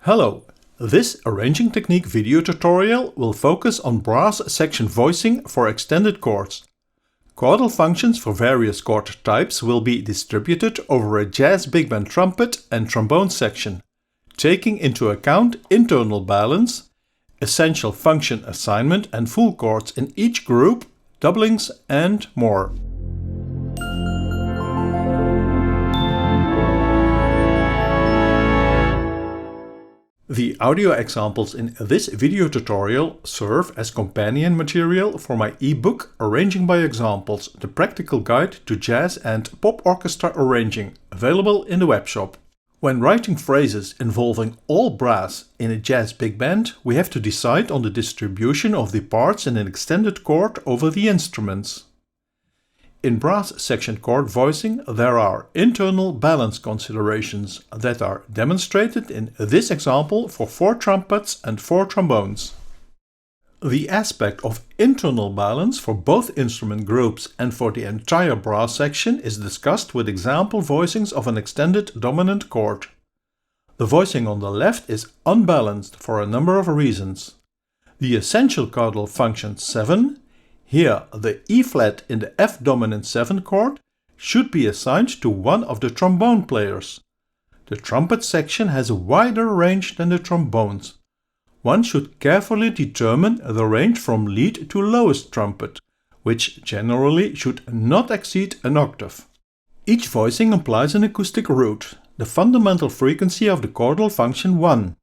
Hello! This arranging technique video tutorial will focus on brass section voicing for extended chords. Chordal functions for various chord types will be distributed over a jazz big band trumpet and trombone section, taking into account internal balance, essential function assignment and full chords in each group, doublings and more. The audio examples in this video tutorial serve as companion material for my ebook Arranging by Examples, the practical guide to jazz and pop orchestra arranging, available in the webshop. When writing phrases involving all brass in a jazz big band, we have to decide on the distribution of the parts in an extended chord over the instruments. In brass section chord voicing, there are internal balance considerations that are demonstrated in this example for 4 trumpets and 4 trombones. The aspect of internal balance for both instrument groups and for the entire brass section is discussed with example voicings of an extended dominant chord. The voicing on the left is unbalanced for a number of reasons. The essential chordal function 7, here, the E flat in the F dominant 7 chord should be assigned to one of the trombone players. The trumpet section has a wider range than the trombones. One should carefully determine the range from lead to lowest trumpet, which generally should not exceed an octave. Each voicing implies an acoustic root, the fundamental frequency of the chordal function 1.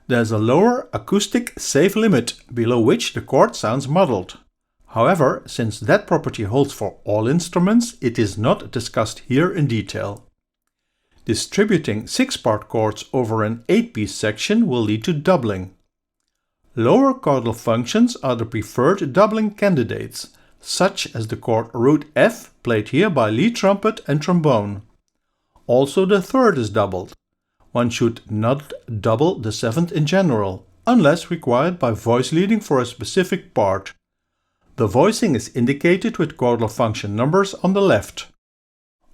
There is a lower acoustic safe limit, below which the chord sounds muddled. However, since that property holds for all instruments, it is not discussed here in detail. Distributing 6-part chords over an 8-piece section will lead to doubling. Lower chordal functions are the preferred doubling candidates, such as the chord root F played here by lead trumpet and trombone. Also the third is doubled. One should not double the 7th in general, unless required by voice leading for a specific part. The voicing is indicated with chordal function numbers on the left.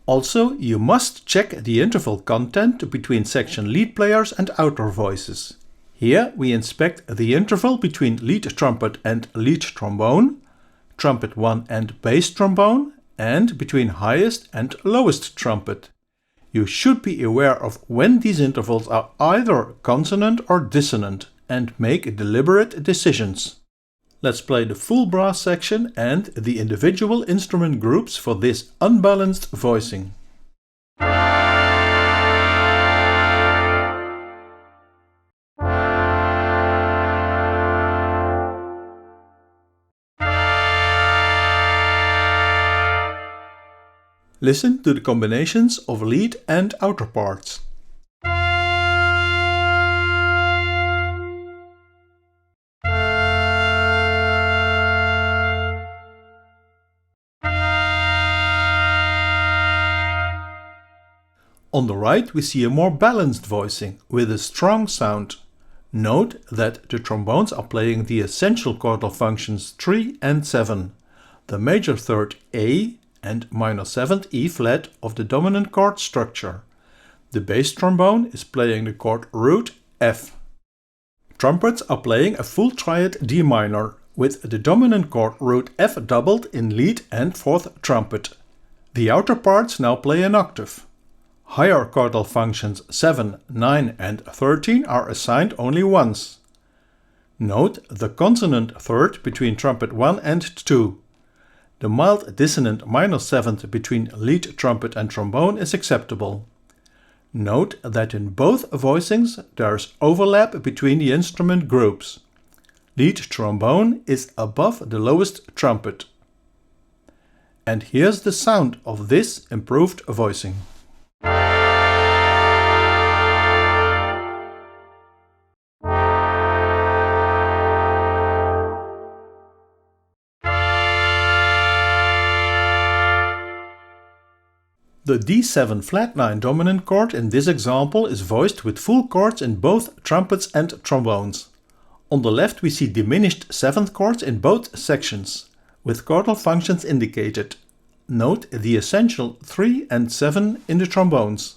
Also, you must check the interval content between section lead players and outer voices. Here we inspect the interval between lead trumpet and lead trombone, trumpet 1 and bass trombone, and between highest and lowest trumpet. You should be aware of when these intervals are either consonant or dissonant and make deliberate decisions. Let's play the full brass section and the individual instrument groups for this unbalanced voicing. Listen to the combinations of lead and outer parts. On the right we see a more balanced voicing with a strong sound. Note that the trombones are playing the essential chordal functions 3 and 7, the major third A and minor 7th E flat of the dominant chord structure. The bass trombone is playing the chord root F. Trumpets are playing a full triad D minor, with the dominant chord root F doubled in lead and 4th trumpet. The outer parts now play an octave. Higher chordal functions 7, 9 and 13 are assigned only once. Note the consonant third between trumpet 1 and 2. The mild dissonant minor 7th between lead trumpet and trombone is acceptable. Note that in both voicings there is overlap between the instrument groups. Lead trombone is above the lowest trumpet. And here's the sound of this improved voicing. The D7 flat 9 dominant chord in this example is voiced with full chords in both trumpets and trombones. On the left we see diminished 7th chords in both sections, with chordal functions indicated. Note the essential 3 and 7 in the trombones.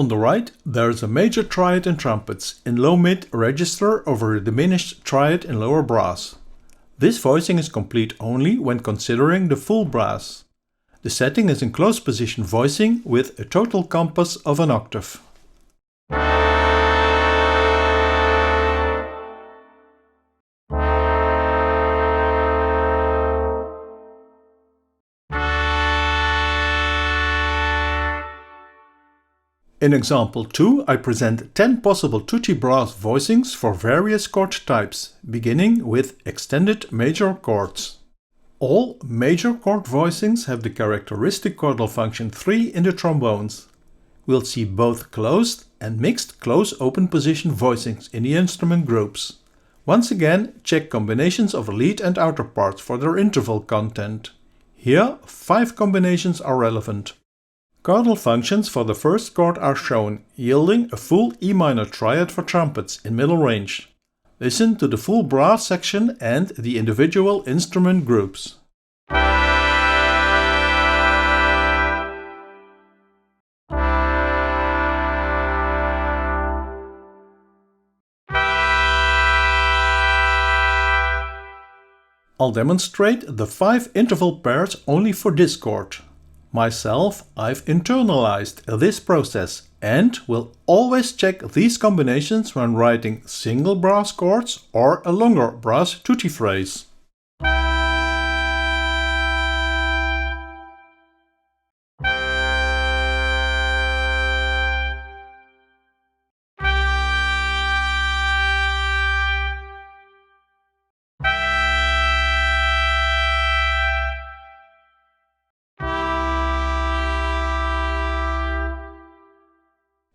On the right, there is a major triad in trumpets in low-mid register over a diminished triad in lower brass. This voicing is complete only when considering the full brass. The setting is in close position voicing with a total compass of an octave. In example 2, I present 10 possible tutti brass voicings for various chord types, beginning with extended major chords. All major chord voicings have the characteristic chordal function 3 in the trombones. We'll see both closed and mixed close-open position voicings in the instrument groups. Once again, check combinations of lead and outer parts for their interval content. Here, 5 combinations are relevant. Chordal functions for the first chord are shown, yielding a full E minor triad for trumpets in middle range. Listen to the full brass section and the individual instrument groups. I'll demonstrate the 5 interval pairs only for this chord. Myself, I've internalized this process and will always check these combinations when writing single brass chords or a longer brass tutti phrase.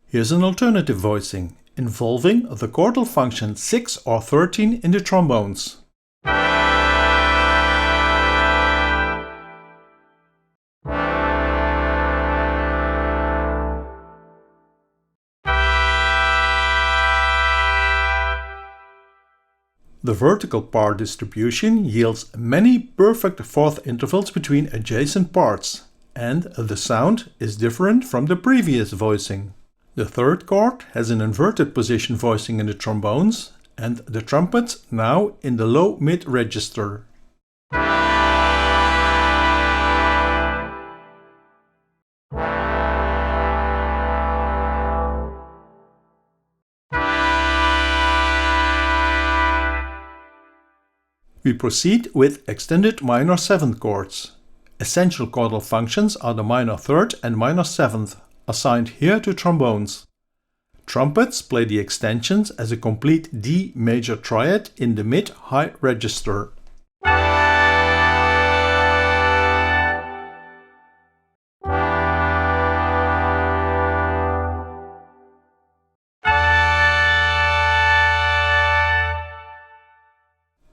Here's an alternative voicing, involving the chordal function 6 or 13 in the trombones. The vertical part distribution yields many perfect fourth intervals between adjacent parts, and the sound is different from the previous voicing. The third chord has an inverted position voicing in the trombones, and the trumpets now in the low-mid register. We proceed with extended minor seventh chords. Essential chordal functions are the minor third and minor seventh, assigned here to trombones. Trumpets play the extensions as a complete D major triad in the mid-high register.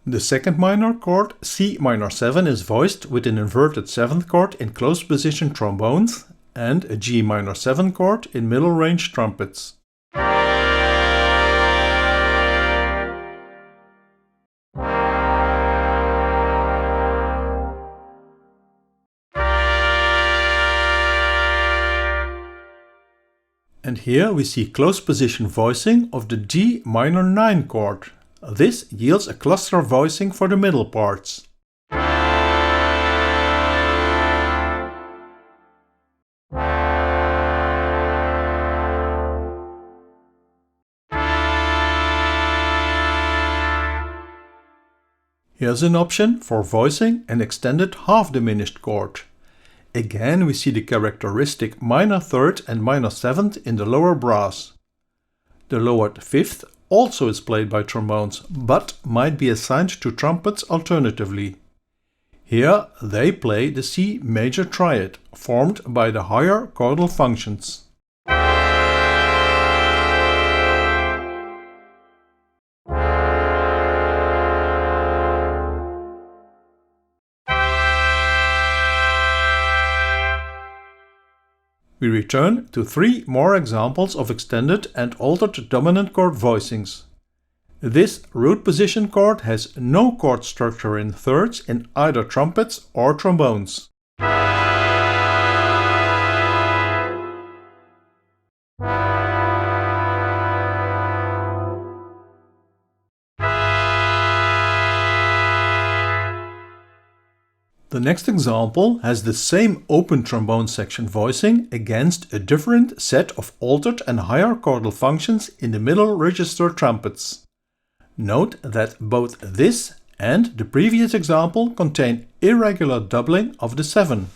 The second minor chord, C minor 7, is voiced with an inverted 7th chord in close position trombones and a G minor 7 chord in middle range trumpets. And here we see close position voicing of the D minor 9 chord. This yields a cluster voicing for the middle parts. Here's an option for voicing an extended half-diminished chord. Again we see the characteristic minor third and minor seventh in the lower brass. The lowered fifth also is played by trombones, but might be assigned to trumpets alternatively. Here they play the C major triad, formed by the higher chordal functions. We return to 3 more examples of extended and altered dominant chord voicings. This root position chord has no chord structure in thirds in either trumpets or trombones. The next example has the same open trombone section voicing against a different set of altered and higher chordal functions in the middle register trumpets. Note that both this and the previous example contain irregular doubling of the 7.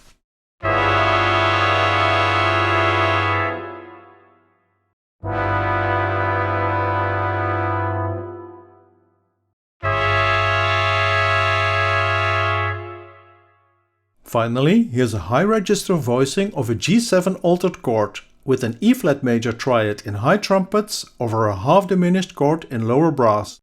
Finally, here's a high register voicing of a G7 altered chord, with an E flat major triad in high trumpets over a half diminished chord in lower brass.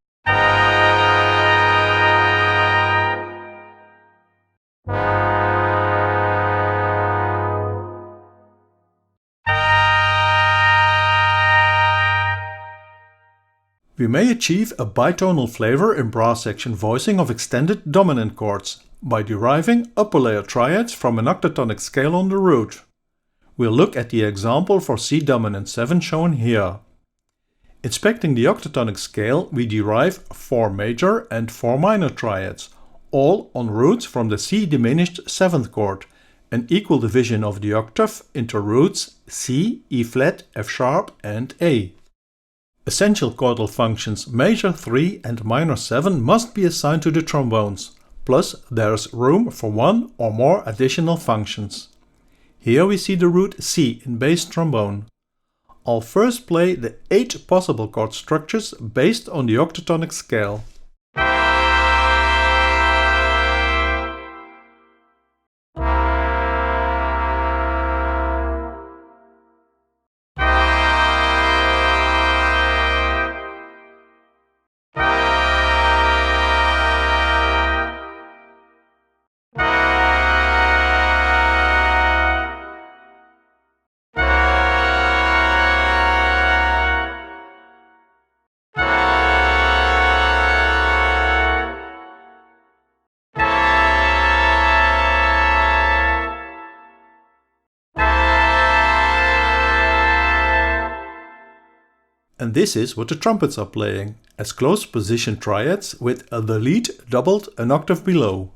We may achieve a bitonal flavor in brass section voicing of extended dominant chords by deriving upper layer triads from an octatonic scale on the root. We'll look at the example for C dominant 7 shown here. Inspecting the octatonic scale, we derive 4 major and 4 minor triads, all on roots from the C diminished 7th chord, an equal division of the octave into roots C, E flat, F sharp and A. Essential chordal functions major 3 and minor 7 must be assigned to the trombones, plus there's room for one or more additional functions. Here we see the root C in bass trombone. I'll first play the 8 possible chord structures based on the octatonic scale. And this is what the trumpets are playing, as close position triads with the lead doubled an octave below.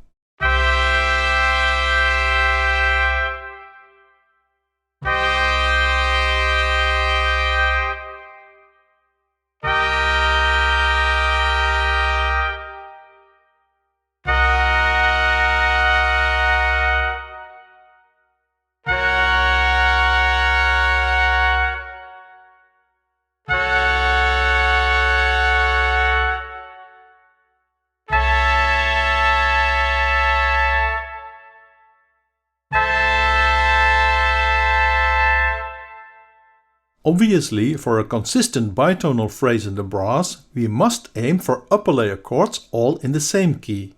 Obviously, for a consistent bitonal phrase in the brass, we must aim for upper layer chords all in the same key.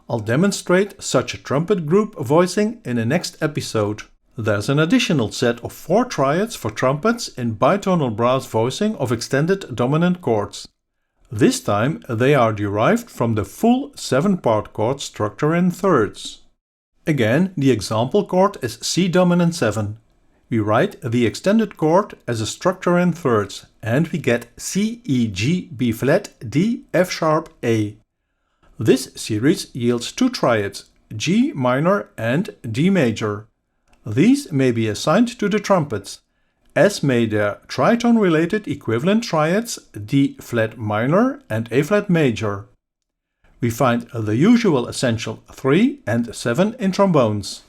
I'll demonstrate such a trumpet group voicing in the next episode. There's an additional set of 4 triads for trumpets in bitonal brass voicing of extended dominant chords. This time they are derived from the full 7-part chord structure in thirds. Again, the example chord is C dominant 7. We write the extended chord as a structure in thirds, and we get C, E, G, B flat, D, F sharp, A. This series yields 2 triads, G minor and D major. These may be assigned to the trumpets, as may their tritone-related equivalent triads D flat minor and A flat major. We find the usual essential 3 and 7 in trombones.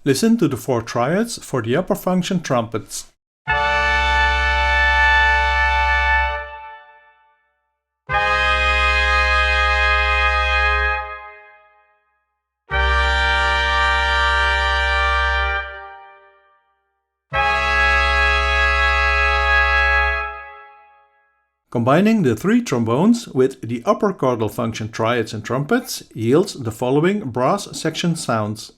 Listen to the 4 triads for the upper function trumpets. Combining the 3 trombones with the upper chordal function triads and trumpets yields the following brass section sounds.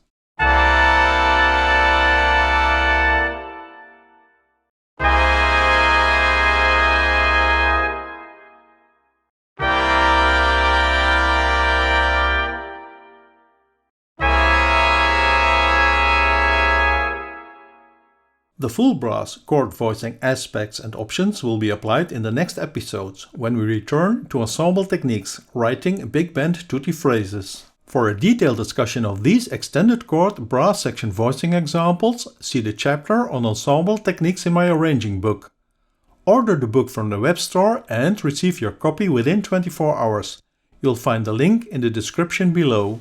The full brass chord voicing aspects and options will be applied in the next episodes, when we return to ensemble techniques, writing big band tutti phrases. For a detailed discussion of these extended chord brass section voicing examples, see the chapter on ensemble techniques in my arranging book. Order the book from the web store and receive your copy within 24 hours. You'll find the link in the description below.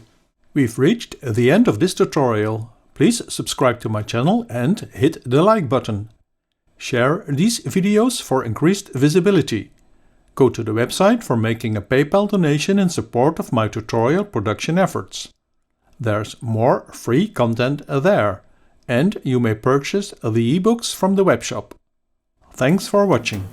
We've reached the end of this tutorial. Please subscribe to my channel and hit the like button. Share these videos for increased visibility. Go to the website for making a PayPal donation in support of my tutorial production efforts. There's more free content there, and you may purchase the ebooks from the webshop. Thanks for watching.